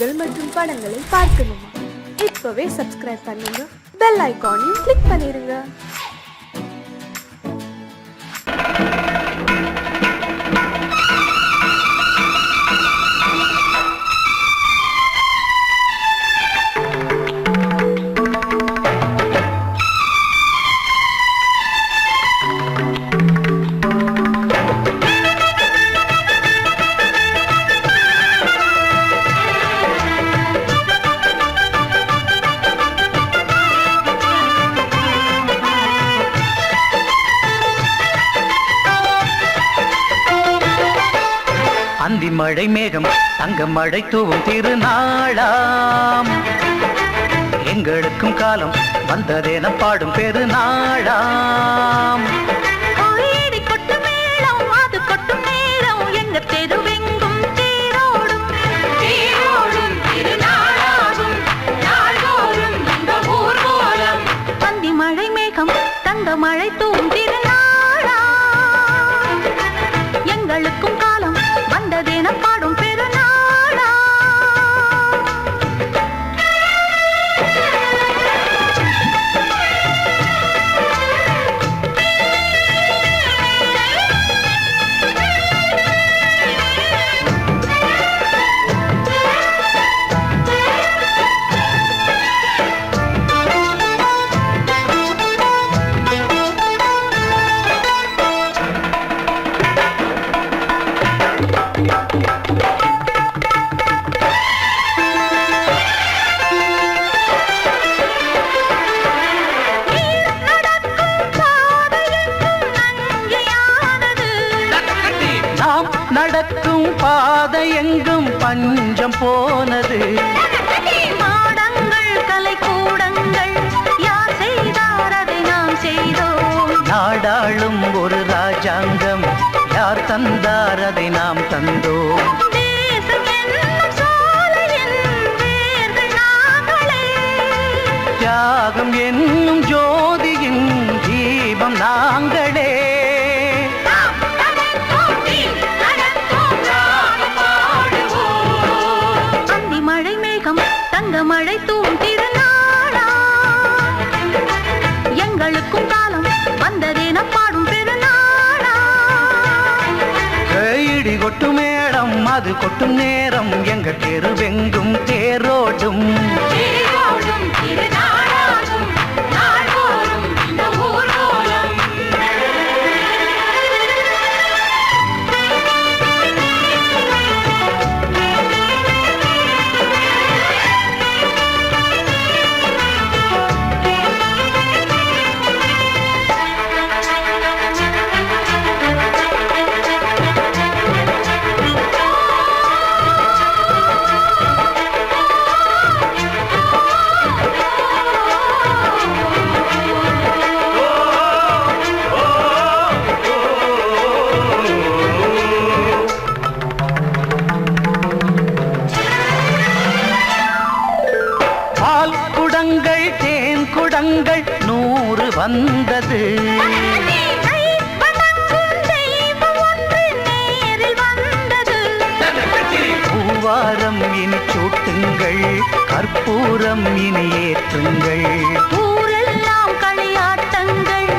நிகழ்ச்சிகள் மற்றும் படங்களை பார்க்கணுமா? இப்பவே சப்ஸ்கிரைப் பண்ணுங்க, பெல் ஐகானையும் கிளிக் பண்ணிருங்க. அந்தி மழை மேகம் தங்க மழை தூவும் திருநாளாம், எங்களுக்கும் காலம் வந்ததென பாடும் பெருநாளாம். அந்தி மழை மேகம் தங்க மழை தூவும் திருநாளாம், எங்களுக்கும் காலம் வந்ததென பாடும் பெருநாளா. நடக்கும் பாதை எங்கும் பஞ்சம் போனது, மாடங்கள் கலை கூடங்கள் யார் செய்தார் அதை நாம் செய்தோம். நாடாளும் ஒரு ராஜாங்கம் யார் தந்தார் அதை நாம் தந்தோம். தியாகம் என்னும் ஜோதியின் தீபம் நாங்களே. தங்க மழை தூவும் திருநாளா, எங்களுக்கும் காலம் வந்ததென பாடும் பெருநாளா. இடி கொட்டும் மேளம் அது கொட்டும் நேரம், எங்க தெருவெங்கும் தேரோடும் திருநாளாகும் நாள்தோறும் இந்த ஊர்வலம். தேன் குடங்கள் 100 வந்தது, பூவாரம் இனி சூட்டுங்கள், கற்பூரம் இனி ஏற்றுங்கள். ஊரெல்லாம் களியாட்டங்கள்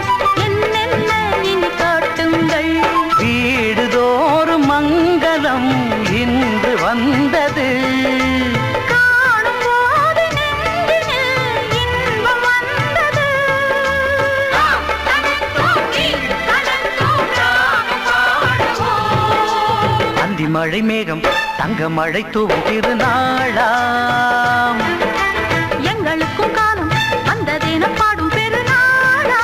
என்னென்ன இனி காட்டுங்கள். வீடுதோறும் மங்களம் இன்று வந்தது, மழை மேகம் தங்க மழை தூவும் திருநாளாம், எங்களுக்கும் காலம் வந்ததென பாடும் பெருநாளா.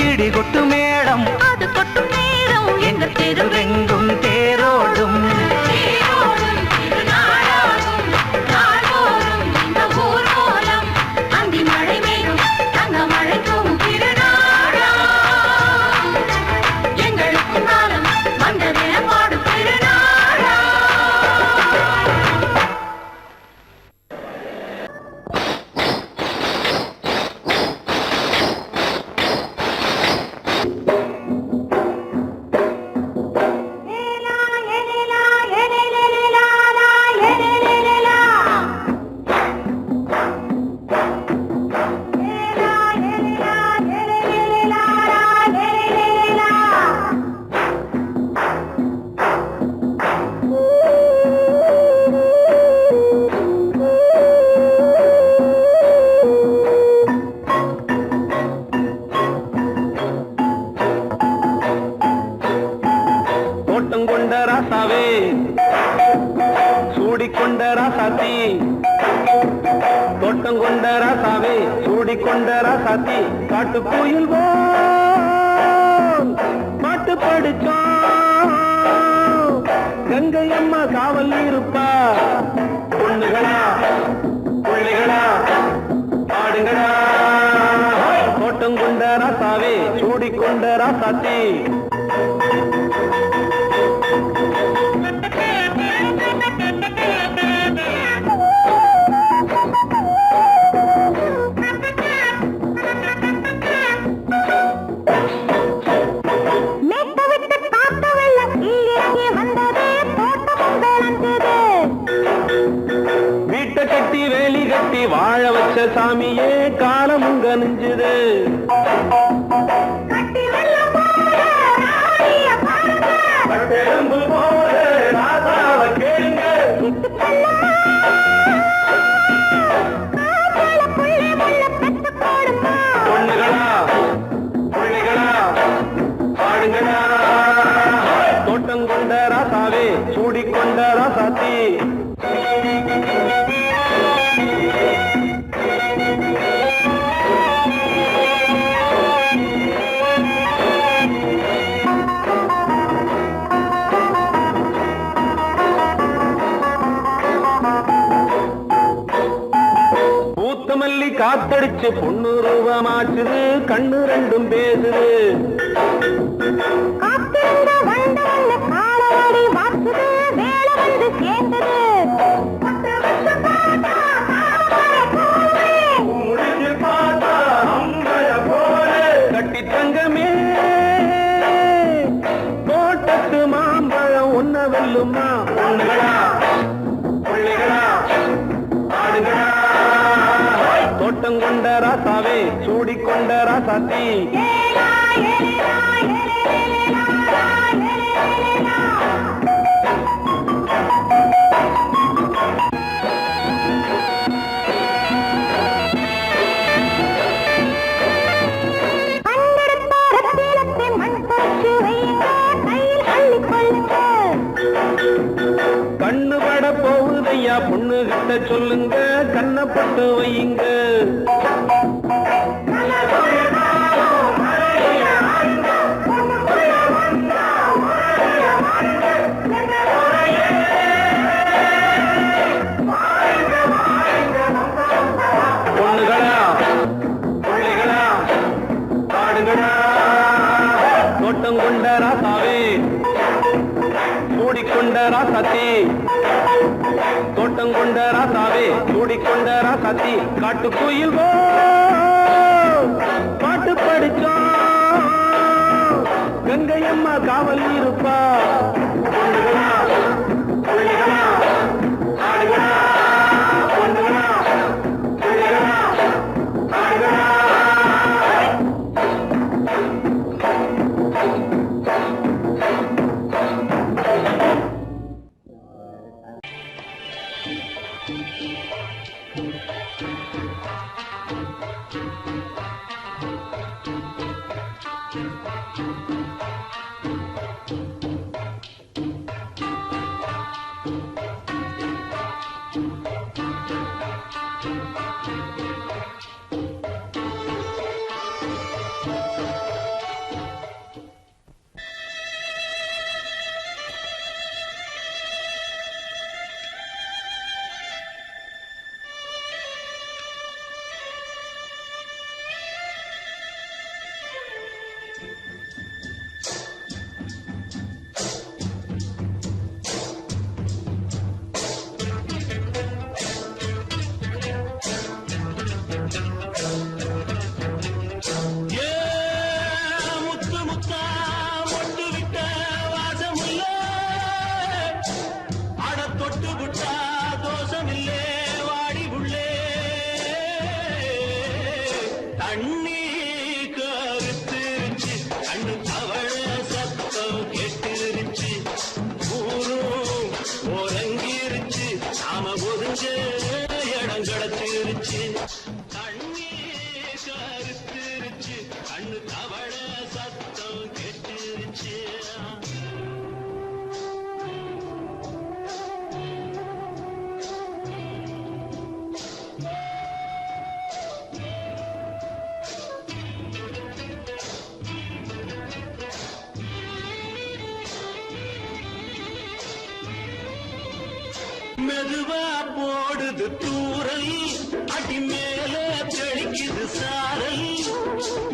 இடி கொட்டு மேளம் அது கொட்டும் நேரம், எங்க தெருவெங்கும் தேரோடும் சூடிக்கொண்ட ராசாத்தி தோட்டம் கொண்ட ராசாவே சூடிக்கொண்ட ராசாத்தி காட்டு கோயில் பாட்டு படிச்சோம் கங்கை அம்மா காவல் இருப்பா பொண்ணுகளா பிள்ளைகளா ஆடுங்களா தோட்டம் கொண்ட ராசாவே சூடிக்கொண்ட ராசாத்தி வீட்டை கட்டி வேலி கட்டி வாழ வச்ச சாமியே காலமுங்க நெஞ்சுது பொண்ணுகளா பிள்ளைகளா ஆடுங்களா தோட்டம் கொண்ட ராசாவே சூடிக்கொண்ட ராசாத்தி பூத்தமல்லி காத்தடிச்சு பொண்ணு ரூபமாச்சுது கண்ணு ரெண்டும் பேசுது கட்டி தங்கமே தோட்டத்து மாம்பழம் ஒன்ன வெல்லுமா பொண்ணுகளா பிள்ளைகளா ஆடுகளா தோட்டம் கொண்ட ராசாவே சூடிக்கொண்ட ராசாத்தி கண்ணு பட போகுதையா பொண்ணு கிட்ட சொல்லுங்க கண்ணப்பட்டு வையுங்க பொண்ணுகளா பிள்ளைகளா ஆடுங்களா தோட்டம் கொண்ட ராசாவே சூடிக்கொண்ட ராசாத்தி தோட்டம் கொண்ட ராசாவே சூடிக்கொண்ட ராசாத்தி காட்டு கோயில் பாட்டு படிச்சோம் கங்கை அம்மா காவல் இருப்பா பொண்ணுகளா பிள்ளைகளா ஆடுகளா பொண்ணுகளா பிள்ளைகளா ஆடுகளா மெதுவா போடுது தூரல் அடி மேல தெளிக்குது சாரல்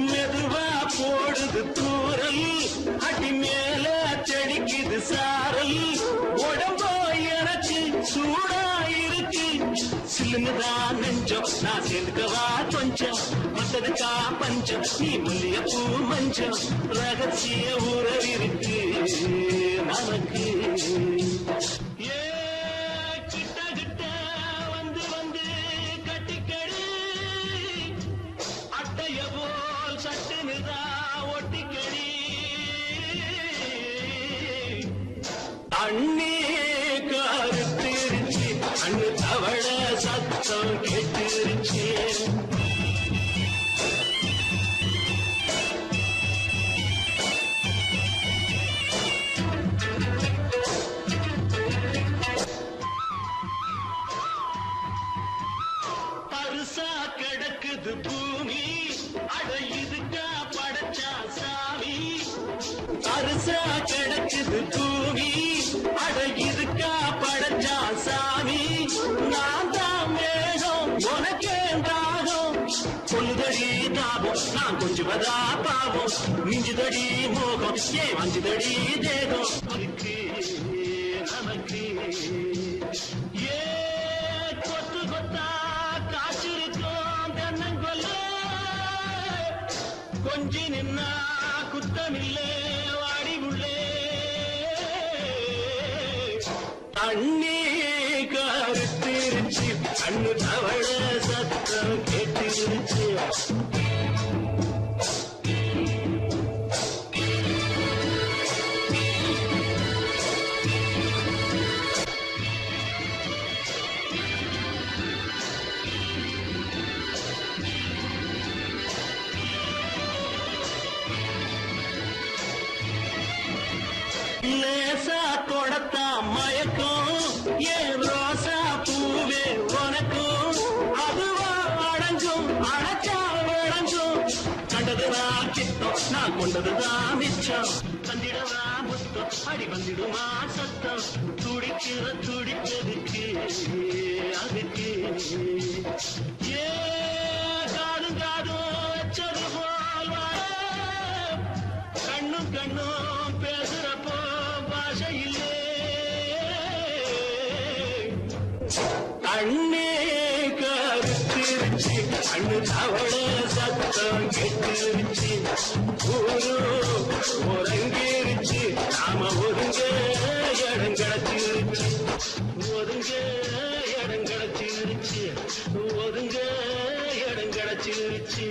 மெதுவா போடுது தூரல் அடி மேல தெளிக்குது சாரல் உடம்போ எனக்கு சூடா இருக்கு சில்லுதான் நெஞ்சம் நான் சேர்ந்துக்கவா கொஞ்சம் மத்ததுக்கா பஞ்சம் நீ மல்லிய பூ மஞ்சம் ரகசிய உறவிருக்கு நமக்கு அண்ணே கருத்திருச்சு அண்ணு தவள சத்தம் கேட்டுருச்சு பருசா கிடக்குது பூமி அட இதுக்கா படைச்சா சாமி பருசா கிடக்குது பூமி அட இதுக்கா படைச்சா சாமி நான் தான் மேகம் உனக்கே தாகம் சொல்லுதடி தாபம் நான் கொஞ்சுவதா பாவம் மிஞ்சுதடி மோகம் ஏன் வஞ்சுதடி தேகம் இருக்கு நமக்கு ஏ கொத்து கொத்தா காய்ச்சிருக்கோம் தென்னங்கொல்ல கொஞ்சி நின்னா குத்தமில்லே வாடி உள்ளே அண்ணே கருத்திருச்சு அண்ணு தவள சத்தம் கேட்டிருச்சு லேசா கொடத்தா மயக்கும் ஏன் ரோசா பூவே உனக்கும் அதுவா அடங்கும் அடைச்சா வழங்கும் கண்டதுதான் சித்தம் நான் கொண்டதுதான் மிச்சம் தந்திடவா முத்தம் அடி வந்திடுமா சத்தம் துடிக்கிற துடிப்பதுக்கு அதுக்கு ஏ காதும் காதும் வச்சது போல் கண்ணும் கண்ணும் பேசுறப்போ பாஷை இல்லே அண்ணே கருத்திருச்சு அண்ணு தவள சத்தம் கெட்டிருச்சு ஊரு ஒருங்கிருச்சு நாம ஒருங்க இடம் கிடைச்சிருச்சு ஒருங்க இடம் கிடைச்சிருச்சு ஒருங்க இடம் கிடைச்சிருச்சு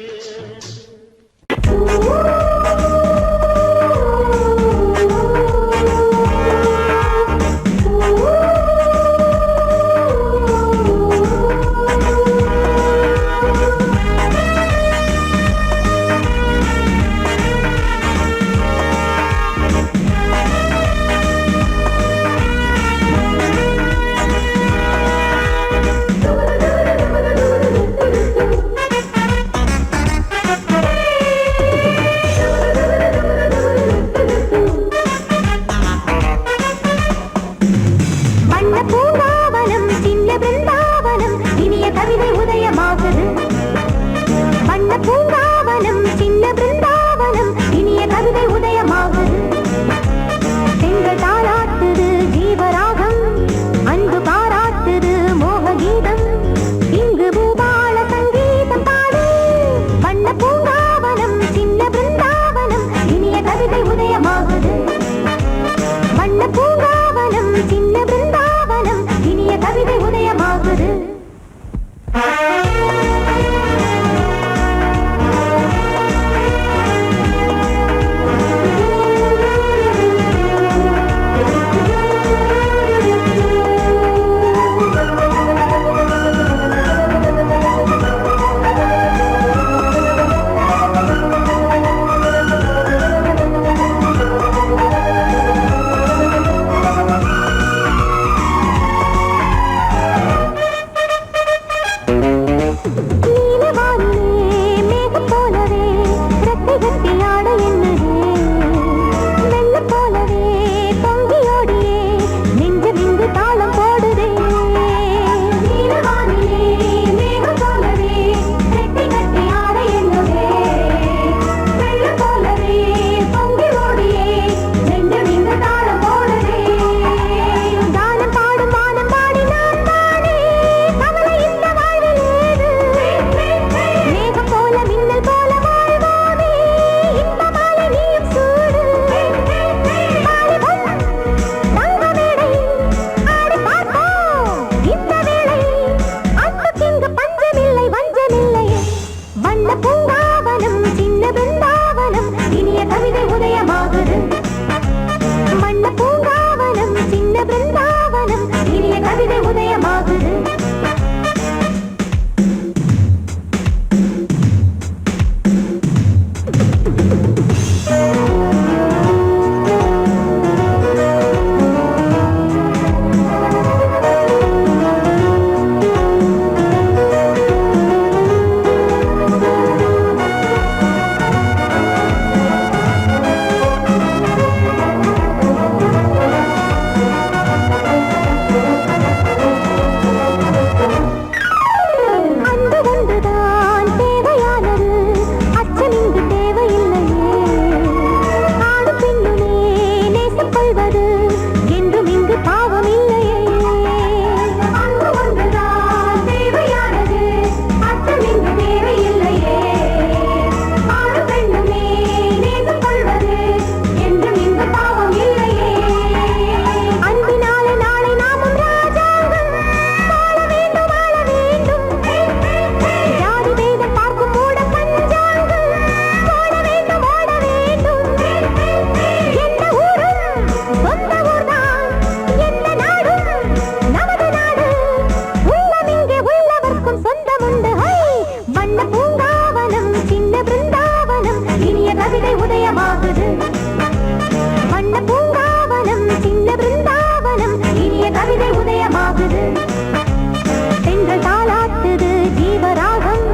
பெண்கள் தாளாட்டுது ஜீவராகம்,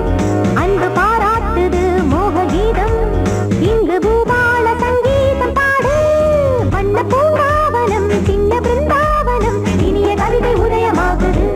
அன்பு பாராட்டுது மோக கீதம். இங்கு பூபால சங்கீதம் பாடு, வண்ண பூங்காவனம் சின்ன பிருந்தாவனம், இனிய கவிதை உதயமாகுது.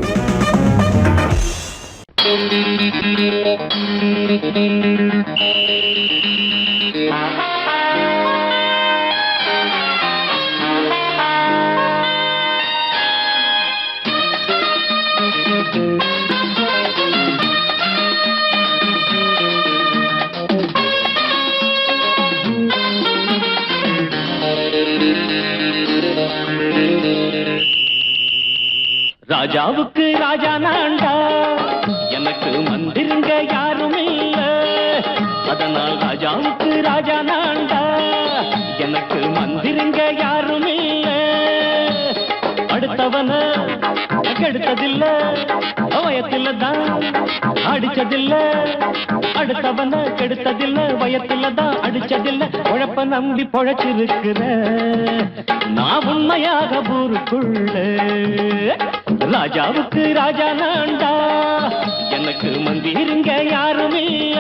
ராஜாவுக்கு ராஜா நான்டா, எனக்கு மந்திருங்க யாரும் இல்ல. அதனால் ராஜாவுக்கு ராஜா நான்டா, எனக்கு மந்திருங்க யாரும் இல்ல. அடுத்தவன கெடுத்ததில்ல, வயத்தில தான் அடிச்சதில்ல. அடுத்தவன கெடுத்ததில்ல, வயத்தில தான் அடிச்சதில்ல. உழப்ப நம்பி பொழைச்சிருக்கிற நான் உண்மையாக ஊருக்குள்ள. ராஜாவுக்கு ராஜா நான்டா, எனக்கு மந்திருங்க யாரும் இல்ல.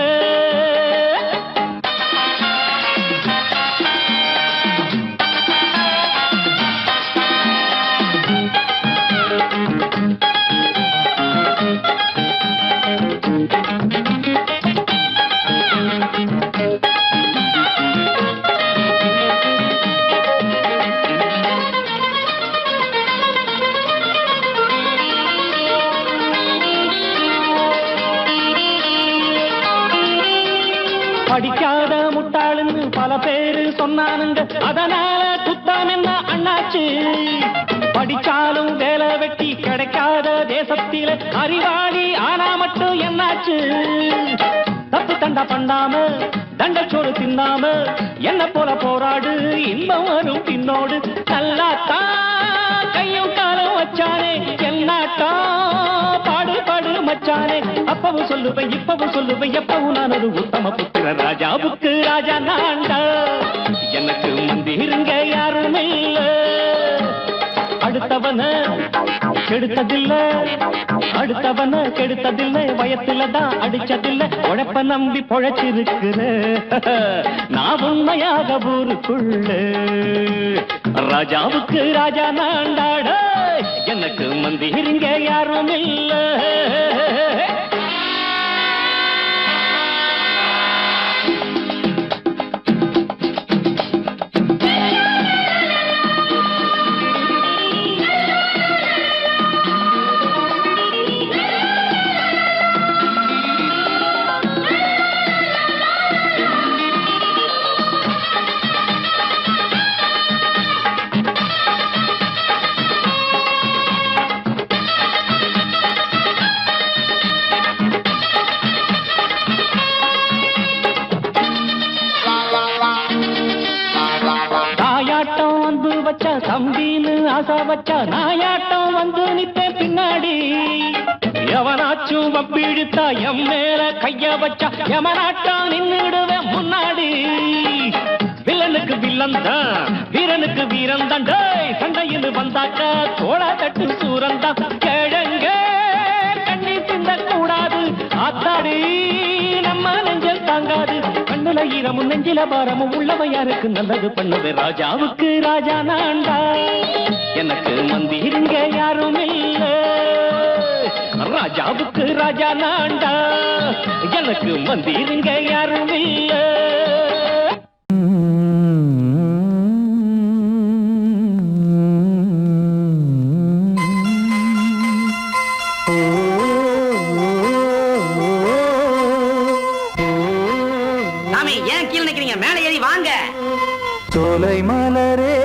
படிக்காத முட்டாளுன்னு பல பேரு சொன்னானுங்க, அதனால குத்தம் என்ன அண்ணாச்சு. படிச்சாலும் வேலை வெட்டி கிடைக்காத தேசத்தில அறிவாளி ஆனா மட்டும் என்னாச்சு. தப்பு தண்டா பண்ணாம தண்டச்சோறு தின்னாம என்ன போல போராடு, இன்பம் வரும் பின்னோடு. நல்லாத்தான் கையும் காலம் வச்சானே, என்னாட்டா பாடு பாடு மச்சானே. அப்பவும் சொல்லுவேன் இப்பவும் சொல்லுவேன், எப்பவும் நான் ஒரு உத்தம புத்திர. ராஜாவுக்கு ராஜா நான்டா, எனக்கு மந்திருங்க யாரும் இல்ல. அடுத்தவன கெடுத்ததில்ல, அடுத்தவன கெடுத்ததில்லை, வயத்தில தான் அடிச்சதில்ல. உழைப்ப நம்பி பொழைச்சிருக்கிற நான் உண்மையாக ஊருக்குள்ள. ராஜாவுக்கு ராஜா நான்டாட, எனக்கு மந்திருங்க யாரும் இல்ல. தம்பின்னு ஆசா வச்சா நாயாட்டம் வந்து நிப்பேன் பின்னாடி. எவனாச்சும் வப்பிழுத்தா எம் மேல கைய வச்சா எவனாட்டம் நின்னுடுவேன் முன்னாடி. வில்லனுக்கு வில்லன் தான், வீரனுக்கு வீரன் தான். சண்டையில் வந்தாக்கா தோளா தட்டு சூரன் தான். கிழங்க கண்ணி திந்த கூடாது, ஆத்தாடி நம்ம நெஞ்சல் தாங்காது. கண்ணுல ஈரமும் நெஞ்சில பாரமும் உள்ளவன் யாருக்கு நல்லது பண்ணுது. ராஜாவுக்கு ராஜா நான்டா, எனக்கு மந்திருங்க யாரும் இல்ல. ராஜாவுக்கு ராஜா நான்டா, எனக்கு மந்திருங்க யாரும் இல்ல. ஏன் கீழே நிக்கிறீங்க? மேலே ஏறி வாங்க. சோலை மலரே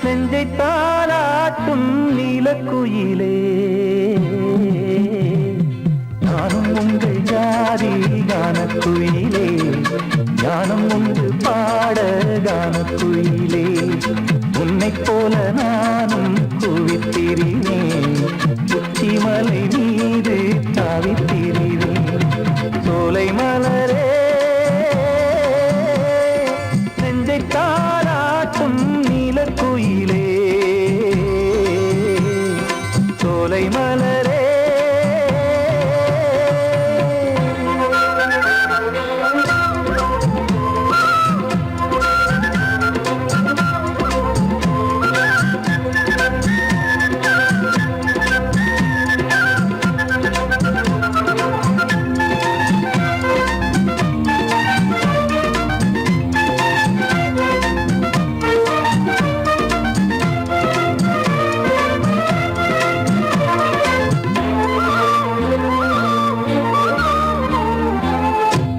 நெஞ்சை தாளாட்டும் நீலக்குயிலே, நானும் உங்கள் ஜாதி கானக்குயிலே, ஞானம் உண்டு பாட கானக்குயிலே. உன்னைப் போல நானும் குவித்திரினேன், உச்சிமலை மீது தாவித்திரினேன். சோலை மலரே நெஞ்சை தாளாட்டும் நீலக்குயிலே, சோலை மலரே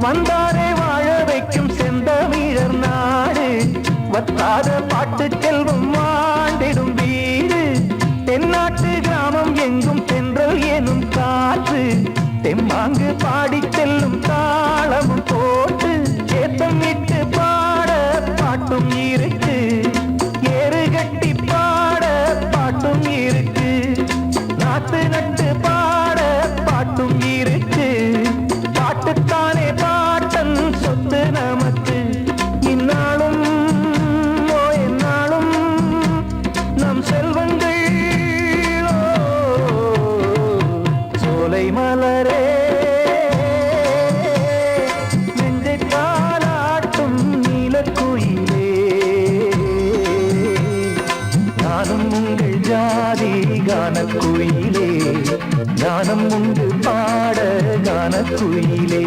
வந்தாரே வாழ வைக்கும் செந்தமிழர் நாடு வத்தாத பாட்டு செல்வம் வாண்டிடும் வீடு தென்னாட்டு கிராமம் எங்கும் தென்றல் எனும் காற்று தெம்மாங்கு பாடி செல்லும் தாளமும் போட்டு ஏத்தம் இட்டு பாட பாட்டும் இருக்கு ஏறு கட்டி பாட பாட்டும் இருக்கு நாத்து நட்டு பாட பாட்டும் இருக்கு பாட்டுத்தானே பாட்டன் சொத்து நமக்கு இந்நாளும் எந்நாளும் நம் செல்வங்கள் சோலை மலரே நெஞ்சை தாலாட்டும் நீலக்குயிலே நானும் உங்கள் ஜாதி கானக்குயிலே ஞானம் உண்டு பாட கானக்குயிலே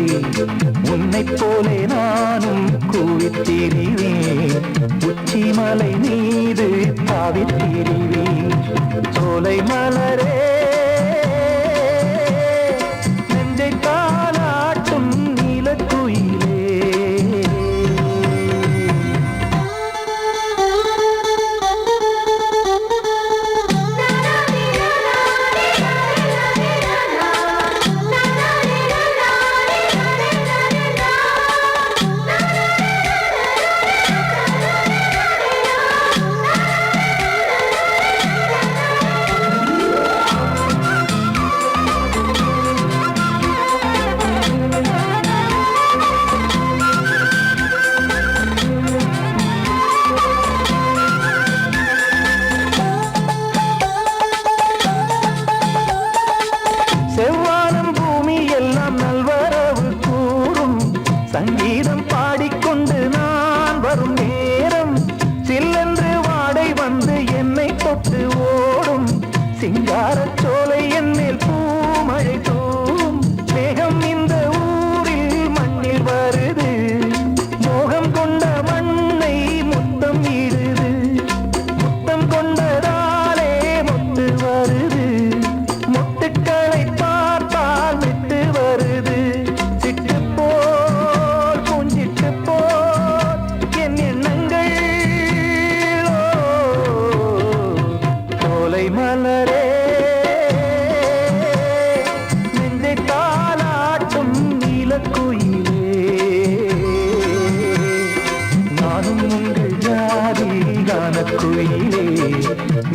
உன்னைப் போலே நானும் கூவித்திரிவேன் உச்சிமலை மீது தாவித்திரிவேன் சோலை மலரே நெஞ்சை தாலாட்டும் நீலக்குயிலே செவ்வானம் பூமி எல்லாம் நல்வரவு கூறும் சங்கீதம் பாடிக்கொண்டு நான் வரும் நேரம் சில்லென்று வாடை வந்து என்னை தொட்டு ஓடும் சிங்காரச் சோலை என்னில் பூமழை தூவும் மேகம் இந்த ஊரில் மண்ணில் வருது மோகம் கொண்ட மண்ணை முத்தம் இடுது முத்தம் கொண்டதாலே முத்து வருது முத்துக்களை பார்த்தால் விட்டு வருது சிட்டு போல் பூஞ்சிட்டு போல் என் எண்ணங்கள் சோலை மலரே நெஞ்சை தாலாட்டும் நீலக்குயிலே நானும் உங்கள் ஜாதி கானக்குயிலே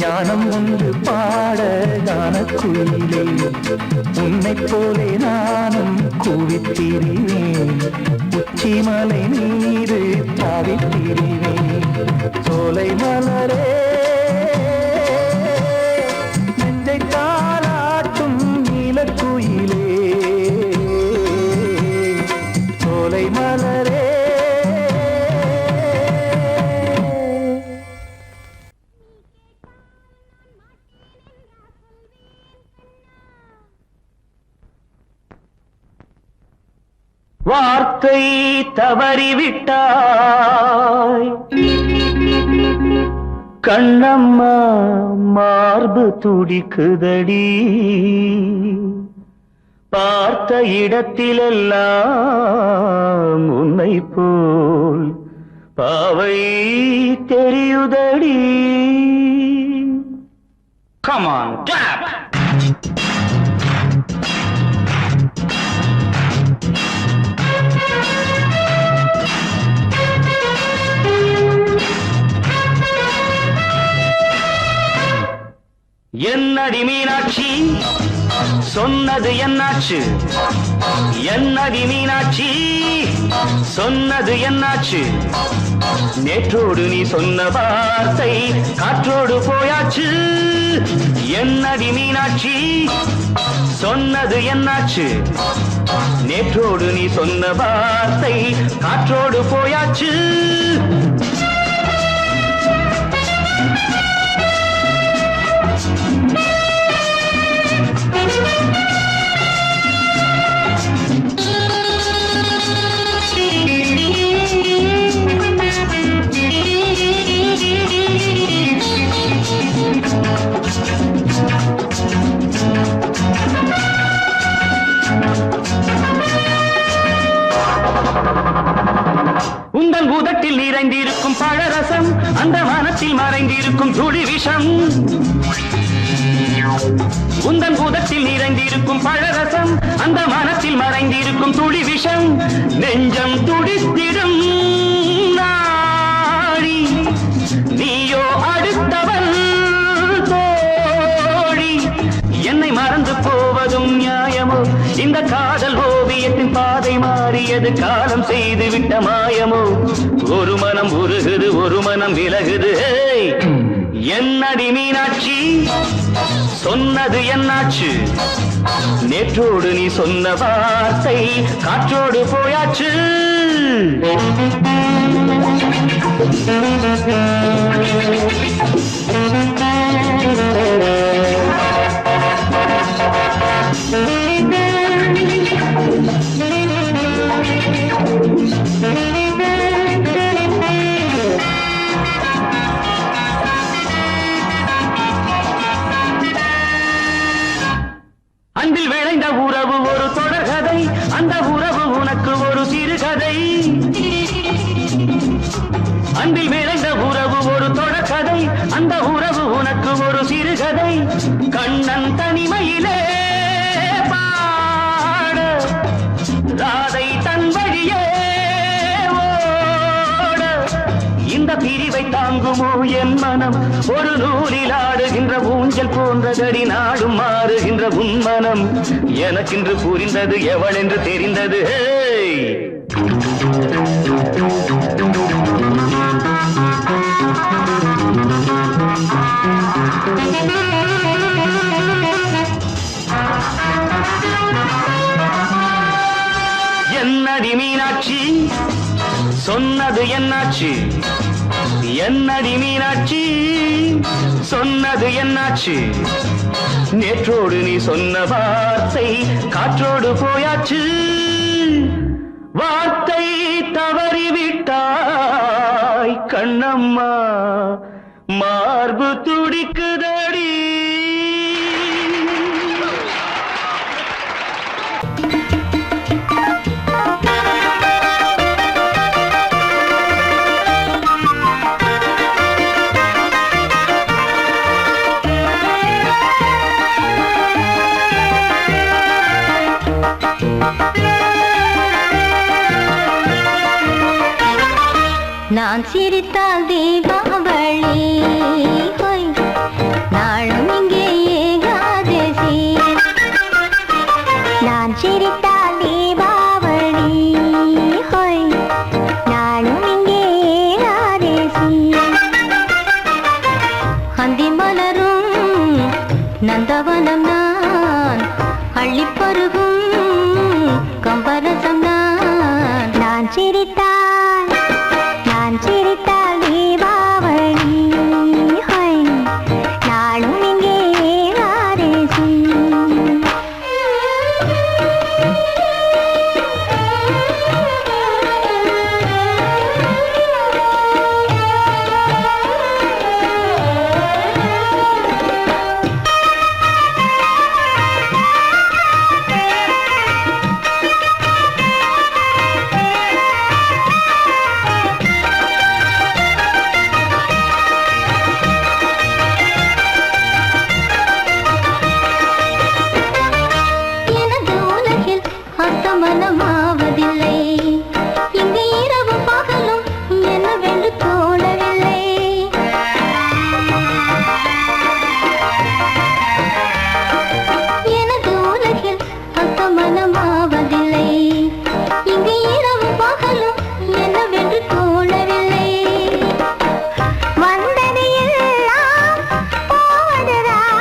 ஞானம் ஒன்று பாட கானக்குயிலே உன்னைப் போலே நானும் கூவித்திரிவேன் உச்சிமலை மீது தாவித்திரிவேன் சோலை மலரே நெஞ்சை தாலாட்டும் நீலக்குயிலே சோலை மலரே வார்த்தை தவறிவிட்டாய் கண்ணம்மா மார்பு துடிக்குதடி பார்த்த இடத்திலெல்லாம் உன்னை போல் பாவை தெரியுதடி Come on, clap! என்னடி மீனாட்சி சொன்னது என்னாச்சு என்னடி மீனாட்சி சொன்னது என்னாச்சு நேற்றோடு நீ சொன்ன வார்த்தை காற்றோடு போயாச்சு என்னடி மீனாட்சி சொன்னது என்னாச்சு நேற்றோடு நீ சொன்ன வார்த்தை காற்றோடு போயாச்சு உந்தன் பூதத்தில் நிறைந்திருக்கும் பழரசம் அந்த வானத்தில் மறைந்திருக்கும் துளி விஷம் உந்தன் பூதத்தில் நிறைந்திருக்கும் பழரசம் அந்த வானத்தில் மறைந்திருக்கும் துளி விஷம் நெஞ்சம் துடித்திடும் நாடி நீயோ அடுத்தவன் தோழி என்னை மறந்து போவதும் நியாயமோ இந்த காதல் ஓவியத்தின் பாதை மாறியது காலம் செய்து விட்ட மாயமோ ஒரு மனம் உருகுது ஒரு மனம் விலகுது என்னடி மீனாட்சி சொன்னது என்னாச்சு நேற்றோடு நீ சொன்ன வார்த்தை காற்றோடு போயாச்சு அன்பில் விளைந்த உறவு ஒரு தொடர்கதை அந்த உறவு உனக்கு ஒரு சிறுகதை அன்பில் விளைந்த உறவு ஒரு தொடர்கதை அந்த உறவு உனக்கு ஒரு சிறுகதை கண்ணன் தனிமையிலே பாட ராதை தன் வழியே ஓட இந்த பிரிவை தாங்குமோ என் மனம் ஒரு நூலில் ஆடுகின்ற ஊஞ்சல் போன்றதடி நாடும் மாறுகின்ற உன்மனம் எனக்கென்று புரிந்தது எவள் என்று தெரிந்தது என்னடி மீனாட்சி சொன்னது என்னாச்சு என்னடி மீனாட்சி சொன்னது என்னாச்சு நேற்றோடு நீ சொன்ன வார்த்தை காற்றோடு போயாச்சு வார்த்தை தவறிவிட்டாய் கண்ணம்மா மார்பு துடிக்குதடி நான் சிரித்தால் தீபாவளி ஹோய் நாளும் இங்கே ஏகாதசி நான் சிரித்தால் தீபாவளி ஹோய் நாளும் இங்கே ஏகாதசி அந்தி மலரும் நந்தவனம் நான் அள்ளிப்பருகும் கம்பரசம் நான் சிரித்தால் தீபாவளி ஹோய் நாளும் இங்கே ஏகாதசி மனமாவதில்லை இங்கு இரவு பகலும் என்னவென்று தோணவில்லை எனது உலகில் அர்த்தமனமாவதில்லை இங்கு இரவு பகலும் என்னவென்று தோணவில்லை வந்தது எல்லாம் போவதுதான்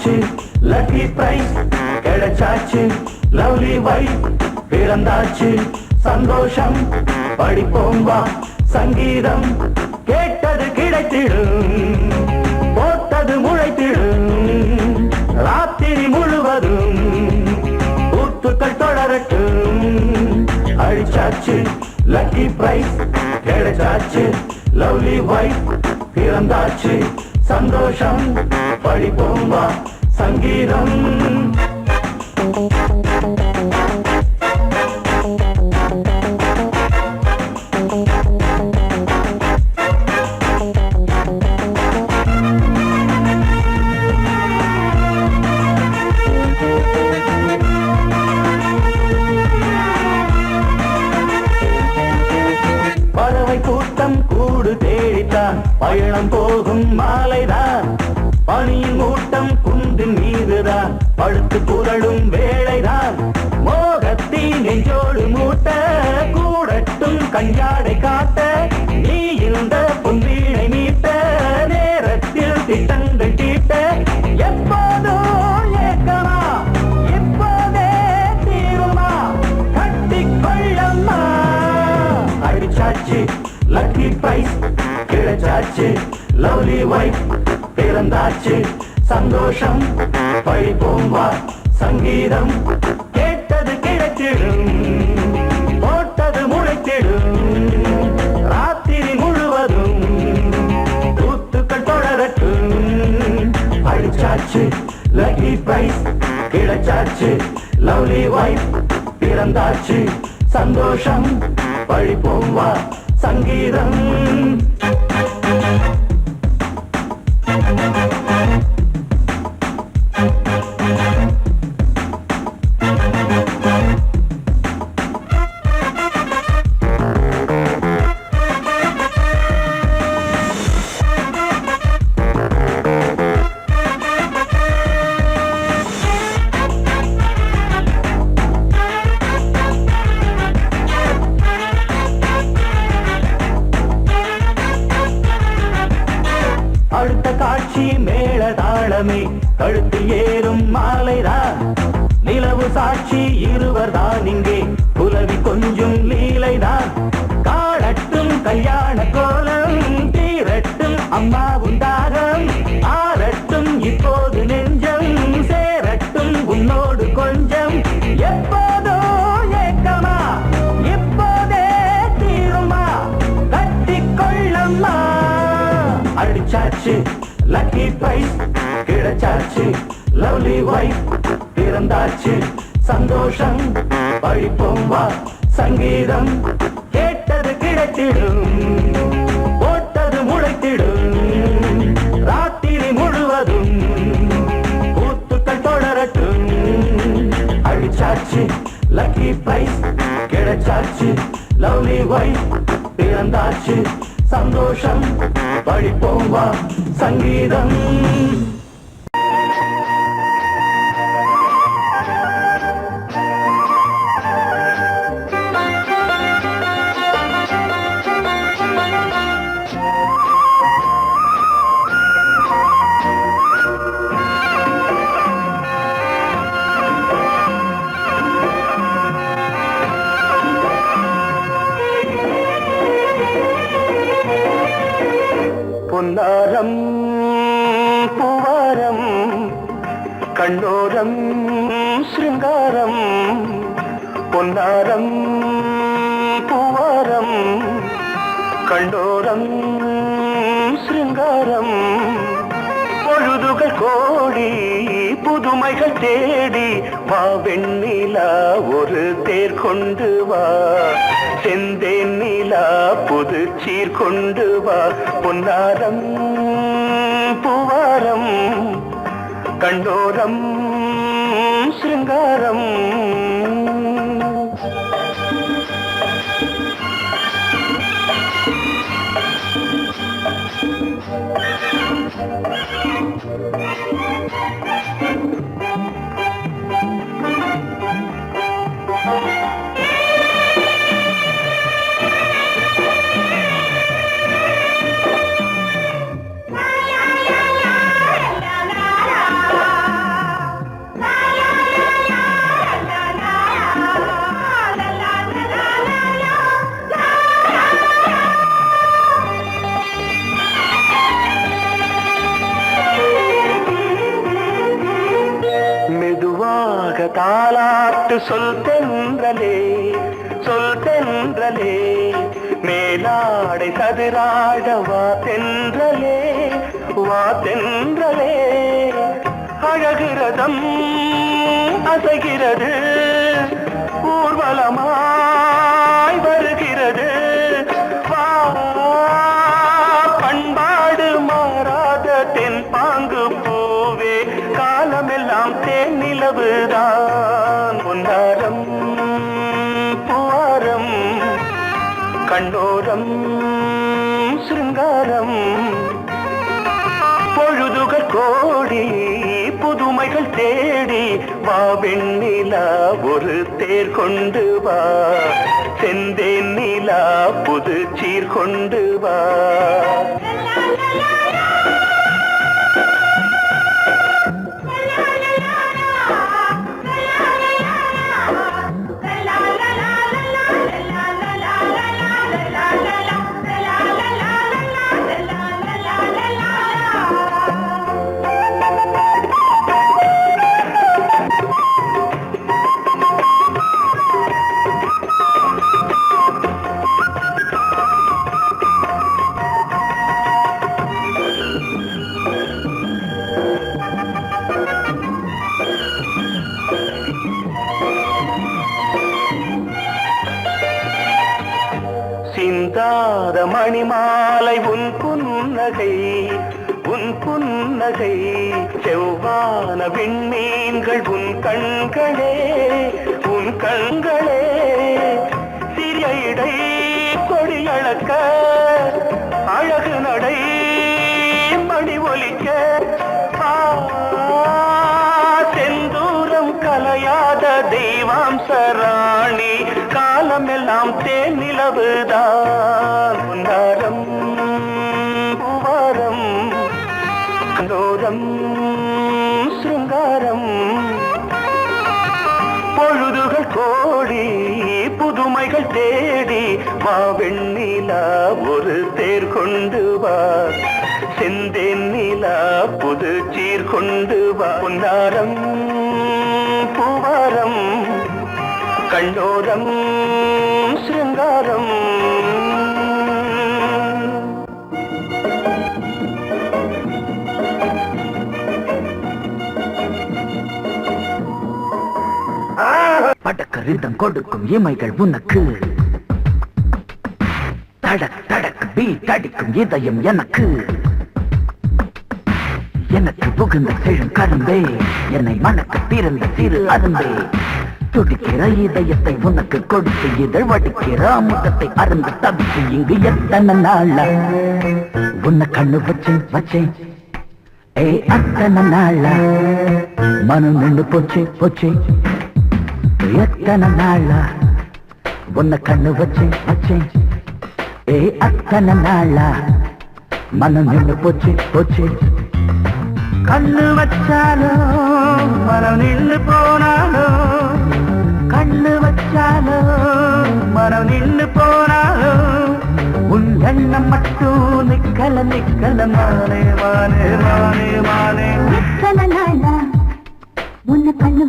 அடிச்சாச்சு லக்கி பிரைஸ் கிடைச்சாச்சு லவ்லி வைஃப் பிறந்தாச்சு சந்தோஷம் படிப்போம் வா சங்கீதம் கேட்டது கிடைத்திடும் போட்டது முளைத்திடும் ராத்திரி முழுவதும் ஊத்துக்கள் தொடரட்டும் அடிச்சாச்சு லக்கி பிரைஸ் கிடைச்சாச்சு லவ்லி வைஃப் பிறந்தாச்சு சந்தோஷம் படிப்போம் வா சங்கீதம் கூடு தேடித்தான் பயணம் போகும் மாலைதான் பனியின் மூட்டம் குந்தின் மீதுதான் படுத்து புரளும் வேளைதான் மோகத்தின் நெஞ்சோடு மூட்ட கூடட்டும் கஞ்சாடை காட்ட நீ இந்த பொன்வீணை மீட்ட நேரத்தில் திட்டங்கள் தீட்ட எப்போதோ ஏக்கமா எப்போதே தீருமா கட்டிக்கொள்ளம்மா அடிச்சாச்சு லக்கி பிரைஸ் கிடைச்சாச்சு லவ்லி வைஃப் பிறந்தாச்சு சந்தோஷம் படிப்போம் வா சங்கீதம் கேட்டது கிடைத்திடும் போட்டது முளைத்திடும் ராத்திரி முழுவதும் கூத்துக்கள் தொடரட்டும் அடிச்சாச்சு லக்கி பிரைஸ் கிடைச்சாச்சு லவ்லி வைஃப் பிறந்தாச்சு சந்தோஷம் படிப்போம் வா சங்கீதம் அடுத்த காட்சி மேளதாளமே கழுத்தில் ஏறும் மாலைதான் நிலவு சாட்சி இருவர் தான் இங்கே புலவி கொஞ்சம் லீலைதான் காணட்டும் கல்யாண கோலம் தீரட்டும் அம்மா உண்டாகம் ஆரட்டும் இப்போது நெஞ்சம் சேரட்டும் உன்னோடு கொஞ்சம் எப்போதோ ஏக்கமா எப்போதே தீருமா கட்டிக்கொள்ளம்மா அடிச்சாச்சு லக்கி பிரைஸ் கிடைச்சாச்சு லவ்லி வைஃப் பிறந்தாச்சு சந்தோஷம் படிப்போம் வா சங்கீதம் கேட்டது கிடைத்திடும் போட்டது முளைத்திடும் ராத்திரி முழுவதும் கூத்துக்கள் தொடரட்டும் அடிச்சாச்சு லக்கி பிரைஸ் கிடைச்சாச்சு லவ்லி வைஃப் பிறந்தாச்சு சந்தோஷம் படிப்போம் வா சங்கீதம் பொன்னாரம் பூவாரம் கண்ணோரம் சிருங்காரம் பொன்னாரம் பூவாரம் கண்டோரம் சிருங்காரம் பொழுதுகள் கோடி புதுமைகள் தேடி வா வெண்ணிலா ஒரு தேர் கொண்டு வா செந்தேன் நிலா புது சீர் கொண்டு வா பொன்னாரம் பூவாரம் கண்டோரம் சிருங்காரம் சொல் தென்றலே சொல் தென்றலே மேலாடை சதுராட வா தென்றலே வா தென்றலே அழகிறதம் அசைகிறது ஊர்வலமாய் வருகிறது வா பண்பாடு மாறாத தென் பாங்கு பூவே காலமெல்லாம் தேன் நிலவுதான் பொன்னாரம் பூவாரம் கண்ணோரம் சிருங்காரம் பொழுதுகள் கோடி புதுமைகள் தேடி வா வெண்ணிலா ஒரு தேர் கொண்டு வா செந்தேன் நிலா புது சீர் கொண்டு வா சிந்தாத மணிமாலை உன் புன்னகை செவ்வான விண்மீன்கள் உன் கண்களே சிறிய இடை கொடியளக்க அழகு நடை மணி ஒலிக்க செந்தூரம் கலையாத தெய்வாம்சராணி காலமெல்லாம் தேன் நிலவுதான் பொன்னாரம் பூவாரம் கண்டோரம் சிருங்காரம் பொழுதுகள் கோடி புதுமைகள் தேடி வா வெண்ணிலா ஒரு தேர் கொண்டு வா செந்தேன் நிலா புது சீர் கொண்டு வா பொன்னாரம் பூவாரம் கண்டோரம் சிருங்காரம் படக்கரிதம் கொடுக்கும் இமைகள் உனக்கு தடக் தடக் பீட் அடிக்கும் இதயம் எனக்கு புகுந்த செழும் கரும்பே என்னை மணக்க திறந்த சிறு அரும்பே துடிக்கிற இதயத்தை உனக்கு கொடுத்து இதழ் வடிக்கிற அமுதத்தை அருந்து தவித்து இங்கு எத்தனை நாள உன்னை கண்ணு வச்சேன் அத்தனை நாள மனம் நின்று போச்சு எத்தனை நாள உன்னை கண்ணு வச்சேன் அத்தனை நாள மனம் நின்று போச்சு கண்ணு வச்சாலும் மனம் நின்று போனாலும் கண்ணு வச்சாலும் மனம் நின்று போனாலும் உன் எண்ணம் மட்டும் நிக்கல மானே எத்தனை நாளா உன்னை கண்ணு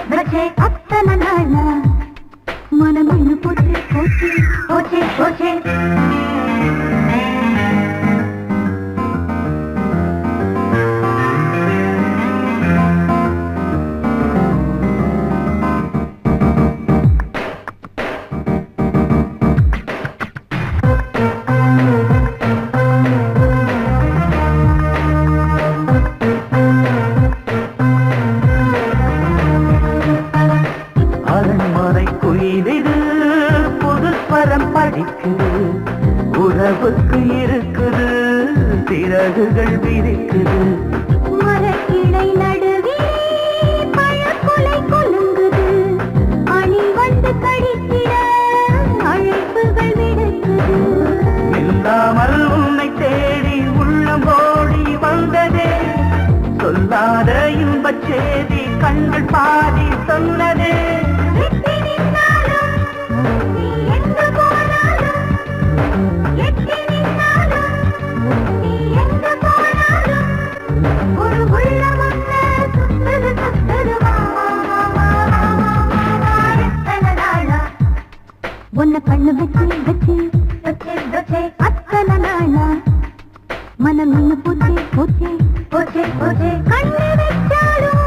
வச்சே அத்தனை நாளா மனம் நின்று போச்சு உறவுக்கு இருக்குது சிறகுகள் விரிக்குது மரக்கிளை நடுவே பழக்குலை கொலுங்குது அணி வந்து கடித்திட அழைப்புகள் விடுக்குது இல்லாமல் உன்னை தேடி உள்ளம் ஓடி வந்ததே சொல்லாத இன்பச் செய்தி கண்கள் பாடி சொன்னதே உன்னை கண்ணு வச்சு வச்சு வச்சு வச்சு அத்தனை நாளா மனம் நின்னு போச்சே போச்சே போச்சே போச்சே கண்ணு வச்சாலும்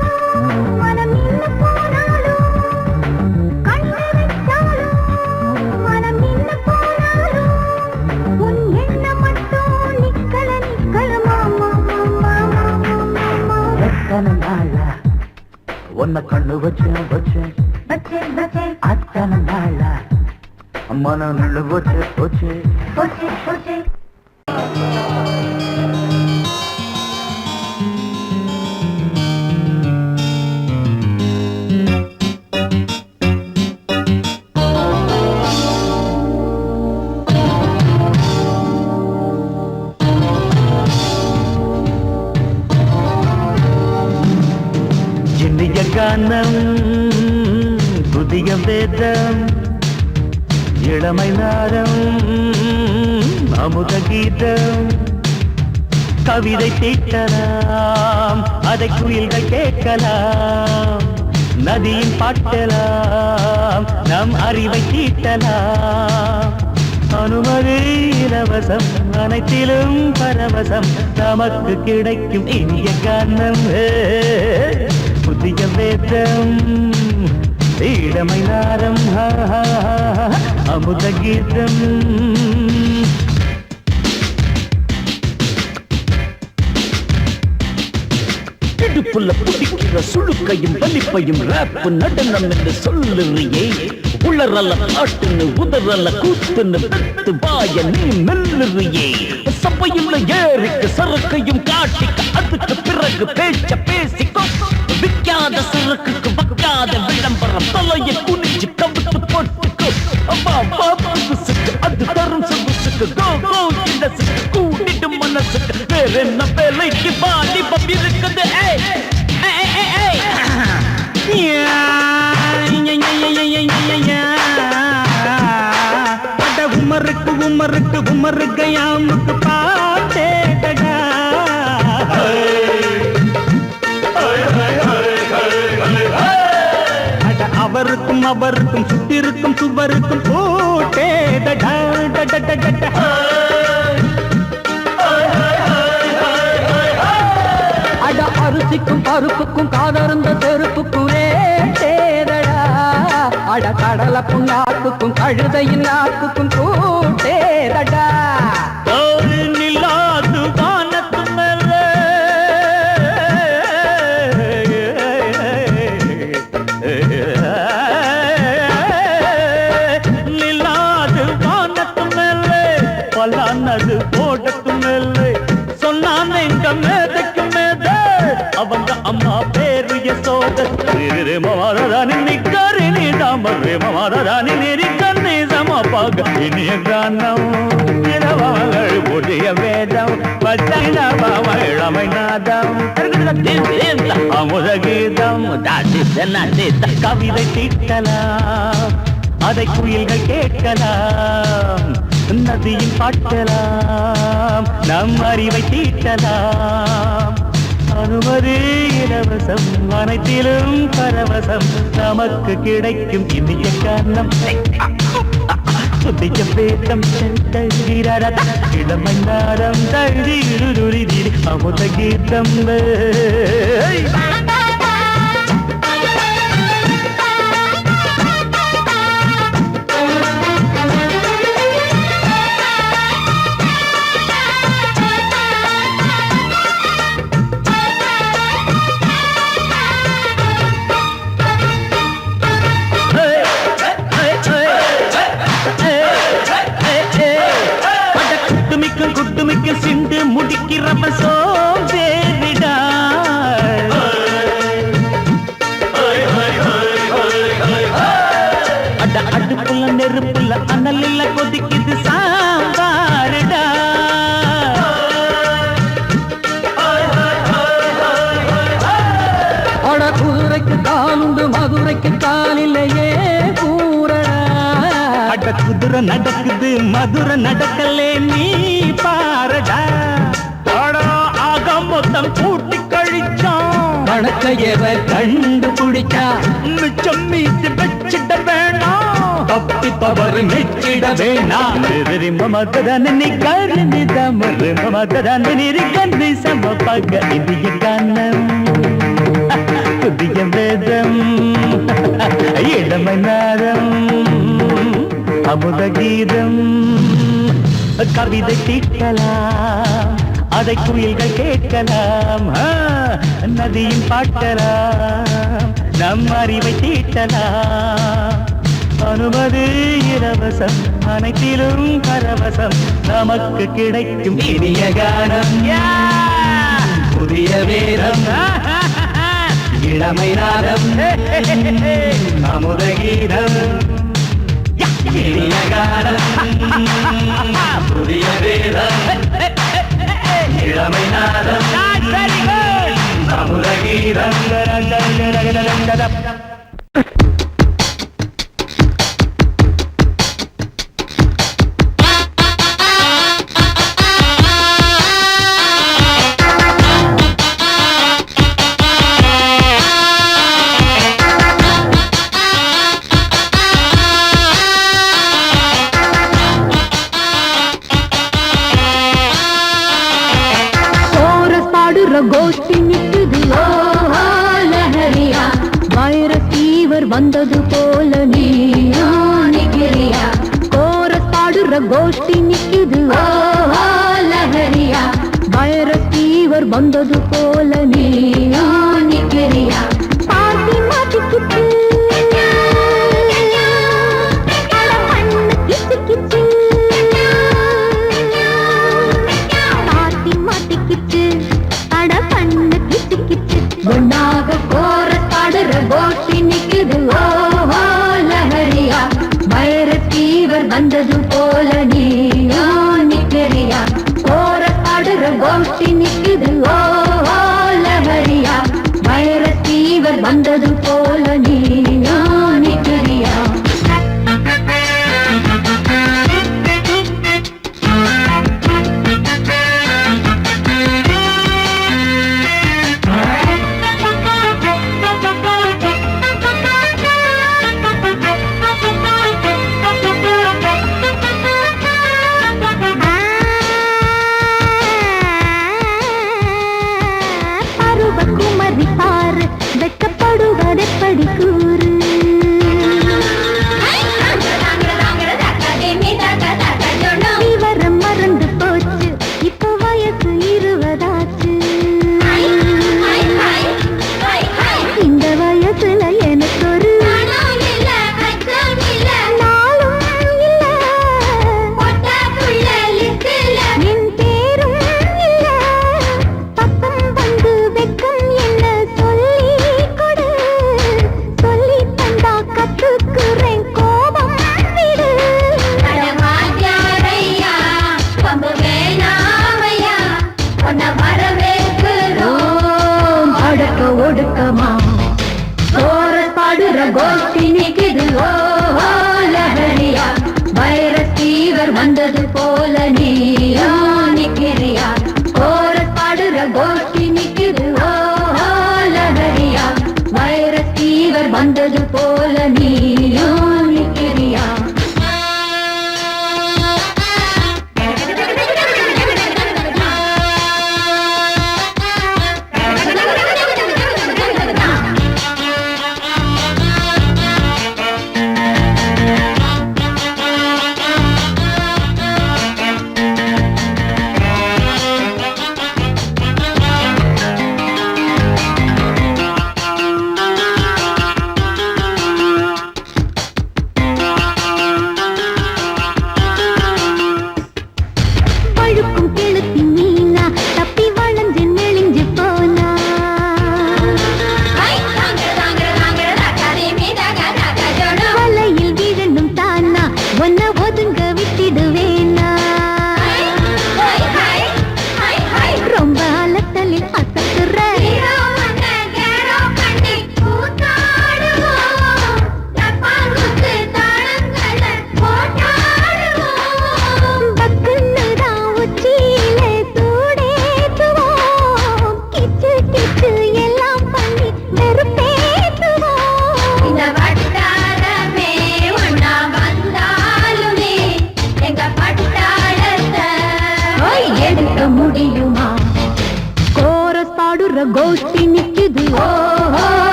மனம் நின்னு போனாலும் கண்ணு வச்சாலும் மனம் நின்னு போனாலும் உன் எண்ணம் மட்டும் நிக்கல நிக்கல மாமா மாமா மாமா எத்தனை நாளா உன்னை கண்ணு வச்சு வச்சு வச்சு வச்சு அத்தனை நாளா மனம் நின்னு போச்சு போச்சு போச்சே போச்சே இனிய கானம் புதிய வேதம் இளமை நாரம் அமுத கீதம் கவிதை தீட்டலாம் அதை குயில்கள் கேட்கலாம் நதியின் பாட்டலாம் நம் அறிவை தீட்டலாம் அனுமதி இலவசம் அனைத்திலும் பரவசம் நமக்கு கிடைக்கும் இனிய கானம் புதிய வேதம் இளமை நாரம் அமுத கீதம் இடுப்புல பிடிக்கிற சுழுக்கையும் வலிப்பையும் ராப்பு நடனம் என்று சொல்லுறியே உளறல காட்டுன்னு உதறல கூத்துன்னு பெத்து வாய நீ மெல்லுறியே சபையுள்ள ஏறிக்கு சரக்கையும் காட்டிக்க அதுக்கு பிறகு பேச்ச பேசிக்கோ விக்காத சரக்குக்கு வக்காத விளம்பரம் தலையை குனிஞ்சு கவிட்டு போட்டுக்கோ அப்பா பாப்புக்கு அது தரும் சொகுசுக்கு கோ கோ கிண்டசுக்கு கூட்டிடும் மனசுக்கு வேற என்ன வேலைக்கு வாலிபம் இருக்குது உமருக்கு உமருக்கு உமருக்கு யாமுக்கு பாட்டேடா அவருக்கும் அவருக்கும் சுத்திருக்கும் சுவருக்கும் போட்டேடா அட அரிசிக்கும் பருப்புக்கும் காதருந்த செருப்புக்கும் ரேடா அட கடலை புண்ணாக்குக்கும் கழுதையின் நாக்குக்கும் கூட்டேடா நில்லாது வானத்து மேலே நில்லாது வானத்து மேலே பலானது போடத்து மேலே சொன்னான் எங்க மேதைக்கு மேதை அவங்க அம்மா பேரு யசோத ரே மமாராணி நிக்கரி நீ தாமரே மமாராணி நெறி கண்ணே சமபாக இனிய கானம் இரவாங்கள் புதிய வேதம் பச்சைனபாம இளமை நாதம் அமுத கீதம் கவிதை தீட்டலாம் அதை குயில்கள் கேட்கலாம் நதியில் பாட்டலாம் நம் அறிவை தீட்டலாம் அனுமதி இலவசம் அனைத்திலும் பரவசம் நமக்கு கிடைக்கும் இனிய காரணம் புதிய வேதம் இளமை நாரம் தழுதி அமுத கீதம் குட்டுமிக்க சிந்து முடிக்கிறப்ப சோம்பேறிடா அட அடுப்புல நெருப்புல அனலில் கொதிக்குது சாம்பாருடா அட குதிரைக்கு காலுண்டு மதுரைக்கு காலிலேயே கூறடா அட குதிரை நடக்குது மதுரை நடக்கலே நீ பாரடா ஆக மொத்தம் கூட்டி கழிச்சான் கணக்கையவ கண்டுபிடிச்சா மிச்சம் மீது வச்சிட வேணாம் பப்பி பவர் மெச்சிட வேணாம் மமதனி கருணி தமரு மமதனி கந்தி சமபக இந்திய கானம் புதிய வேதம் இளமை நாதம் அமுத கீதம் கவிதை தீட்டலாம் அதை குயில்கள் கேட்கலாம் நதியும் பாட்டலாம் நம் அறிவை தீட்டலாம் அனுமதி இலவசம் அனைத்திலும் பரவசம் நமக்கு கிடைக்கும் இனிய கானம் புதிய வேதம் இளமை நாதம் அமுத கீதம் இனிய கானம் புதிய வேதம் இளமை நாதம் அமுத கீதம். கோஷ்டி நிக்குது லஹரியா வைரஸ் ஃபீவர் வந்தது போல நீயா நிக்கிறியா கோரஸ் பாடுற கோஷ்டி நிக்குது லஹரியா வைரஸ் ஃபீவர் வந்தது போல நீயா நிக்கிறியா பாட்டி மாட்டிக்கிட்டு ஒன்னாக கோரஸ் பாடுற கோஷ்டி நிக்குது லஹரியா வைரஸ் ஃபீவர் வந்தது போல நீயா நிக்கிறியா கோரஸ் பாடுற கோஷ்டி நிக்குது லஹரியா வைரஸ் ஃபீவர் வந்தது போல நீயா நிக்கிறியா வெக்கப்படுவதெப்படி கூறு விவரம் மறந்து போச்சு இப்ப வயசு 20 ஆச்சு இந்த வயசுல எனக்கு ஒரு என் பேரும் இல்ல பக்கம் வந்து வெக்கம் என்ன சொல்லி கொடு சொல்லி தந்தா கத்துக்குறேன் கோபம் விடு அடக்க ஒடுக்கமா கோரஸ் பாடுற கோஷ்டி நிக்குது லஹரியா வைரஸ் ஃபீவர் வந்தது போல நீயா நிக்கிறியா கோரஸ் பாடுற கோஷ்டி நிக்குது லஹரியா வைரஸ் ஃபீவர் வந்தது போல நீயா நிக்கிறியா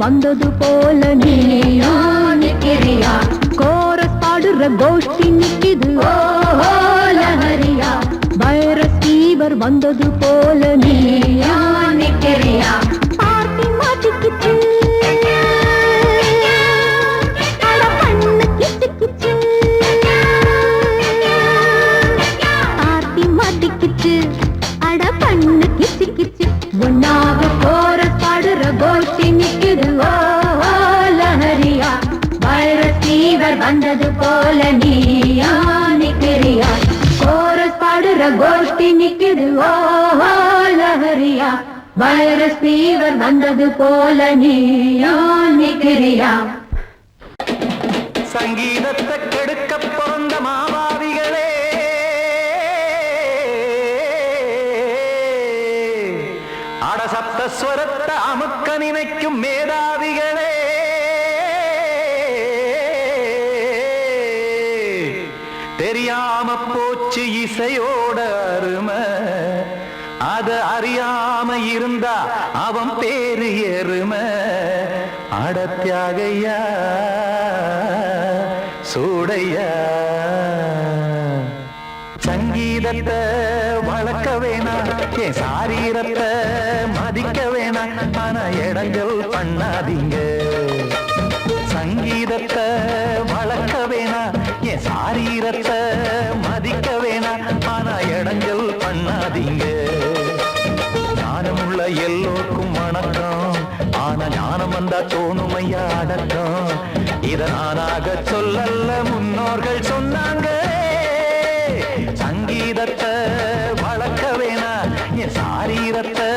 வந்தது போல நீயா நிக்கிறியா கோரஸ் பாடுற கோஷ்டி நிக்கிது ஓஹோ லஹரியா வைரஸ் ஃபீவர் வந்தது போல நீயா நிக்கிறியா பார்ட்டி மாட்டிக்கிச்சு அட பண்ணு கிச்சு கிச்சு பார்ட்டி மாட்டிக்கிச்சு அட பண்ணு கிச்சு கிச்சு ஒன்னாக கோரஸ் பாடுற கோஷ்டி நிக்குது ஓஹோ லஹரியா வைரஸ் ஃபீவர் வந்தது போல நீயா நிக்கிறியா கோரஸ் பாடுற கோஷ்டி நிக்குது ஓஹோ லஹரியா வைரஸ் ஃபீவர் வந்தது போல நீயா நிக்கிறியா சங்கீதத்தை கெடுக்க பிறந்த மாவாதிகளே அடசப்தஸ்வரத்தை அமுக்க நினைக்கும் மேதாவிகளே தெரியாம போச்சு இசையோட அருமை அத அறியாம இருந்தா அவன் பேரு எருமை அடத்தியாகையா சூடையா சங்கீதத்தை வளர்க்க வேணாம் என் சாரீரத்தை மதிக்க வேணாம் ஆனா இடங்கள் பண்ணாதீங்க சங்கீதத்தை வளர்க்க வேணாம் என் சாரீரத்தை மதிக்க வேணாம் ஆனா இடங்கள் பண்ணாதீங்க ஞானமுள்ள எல்லோருக்கும் வணக்கம் ஆனா ஞானம் வந்தா தோணுமையா அடக்கம் இத நானாக சொல்லல்ல முன்னோர்கள் சொன்னாங்க சங்கீதத்தை வளர்க்க வேணா என் சாரீரத்தை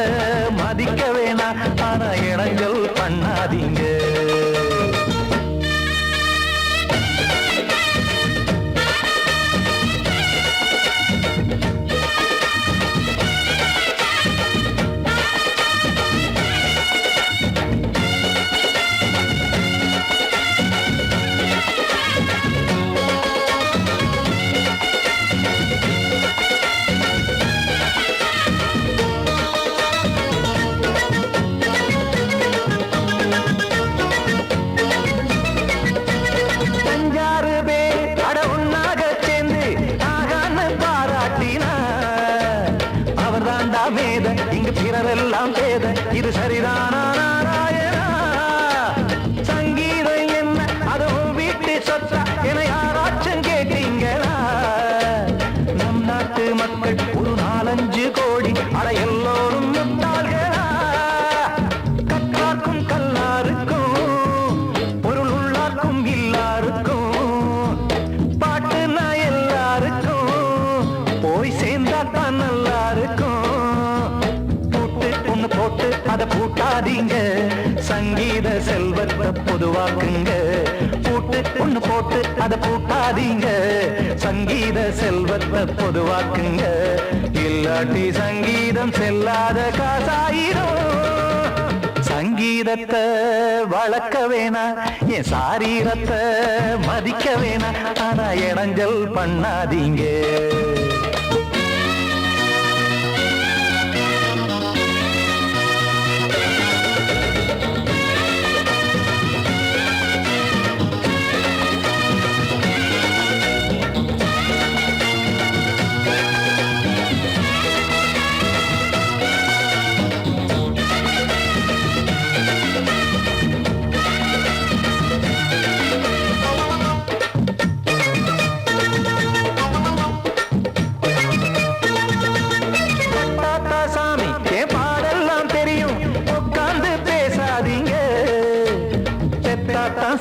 மதிக்க வேணா ஆனா இடங்கள் பண்ணாதீங்க இங்கு பிறரெல்லாம் பேத இது சரிதானா நாராயணா சங்கீதம் என்ன அதுவும் வீட்டு சொத்தா என யாராச்சும் கேட்டீங்களா நம் நாட்டு மக்கள் ஒரு 4-5 கோடி அட எல்லோரும் முட்டாள்களா கற்றார்க்கும் கல்லாருக்கும் பொருள் உள்ளார்க்கும் இல்லாருக்கும் பாட்டுனா எல்லாருக்கும் போய் சேர்ந்தா தான் நல்லா இருக்கும் போட்டு அத பூட்டாதீங்க சங்கீத செல்வத்தை பொதுவாக்குங்க பூட்டு ஒண்ணு போட்டு அத பூட்டாதீங்க சங்கீத செல்வத்தை பொதுவாக்குங்க இல்லாட்டி சங்கீதம் செல்லாத காசாயிரும் சங்கீதத்தை வளர்க்க வேணா என் சாரீரத்தை மதிக்க வேணா ஆனா இடைஞ்சல் பண்ணாதீங்க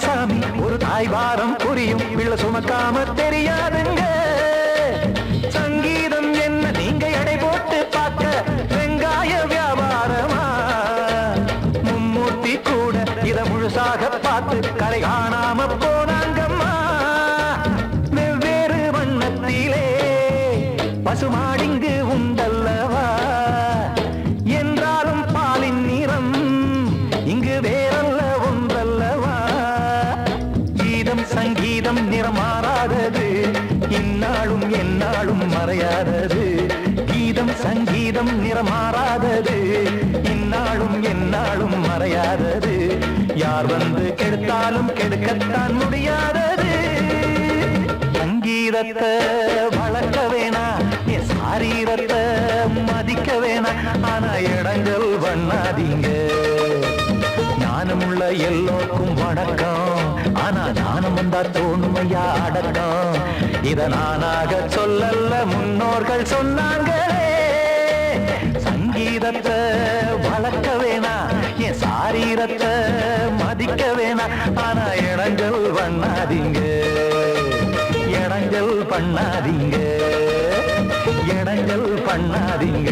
சாமி ஒரு தாய் வாரம் புரியும் பிள்ளை சுமக்காம தெரியாதுங்க சங்கீதம் என்ன நீங்க எடை போட்டு பார்க்க வெங்காய வியாபாரமா மும்மூர்த்தி கூட இத முழுசாக பார்த்து கரை காணாம போனாங்கம்மா வெவ்வேறு வண்ணத்திலே பசுமாடிங்கு உண்டல்லவா என்றாலும் பாலின் நிறம் இங்கு வேறல்ல ஒன்றல்லவா சங்கீதம் நிறம் மாறாதது இந்நாளும் எந்நாளும் மறையாதது கீதம் சங்கீதம் நிறம் மாறாதது இந்நாளும் எந்நாளும் மறையாதது யார் வந்து கெடுத்தாலும் கெடுக்கத்தான் முடியாதது. சங்கீதத்தை வளர்க்க வேணா, என் சாரீரத்தை மதிக்க வேணா, ஆனா இடங்கள் பண்ணாதீங்க. ஞானமுள்ள எல்லோருக்கும் வணக்கம், ஆனா ஞானம் வந்தா தோணுமையா அடக்கம். இத நானாக சொல்லல, முன்னோர்கள் சொன்னாங்களே. சங்கீதத்தை வளர்க்க வேணா, என் சாரீரத்தை மதிக்க வேணா, ஆனா இடங்கள் பண்ணாதீங்க, இடங்கள் பண்ணாதீங்க, இடங்கள் பண்ணாதீங்க.